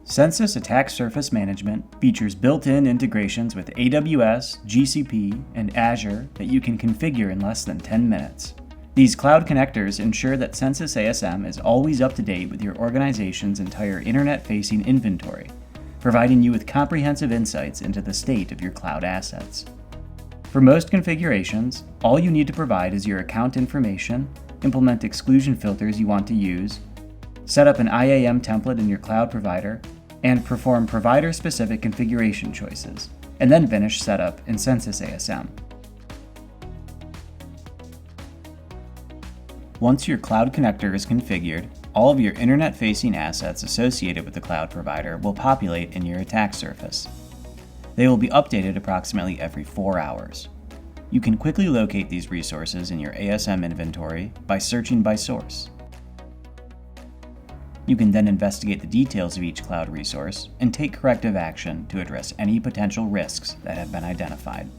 Censys Attack Surface Management features built-in integrations with AWS, GCP, and Azure that you can configure in less than 10 minutes. These cloud connectors ensure that Censys ASM is always up to date with your organization's entire internet-facing inventory, providing you with comprehensive insights into the state of your cloud assets. For most configurations, all you need to provide is your account information, implement exclusion filters you want to use, set up an IAM template in your cloud provider, and perform provider-specific configuration choices, and then finish setup in Censys ASM. Once your cloud connector is configured, all of your internet-facing assets associated with the cloud provider will populate in your attack surface. They will be updated approximately every 4 hours. You can quickly locate these resources in your ASM inventory by searching by source. You can then investigate the details of each cloud resource and take corrective action to address any potential risks that have been identified.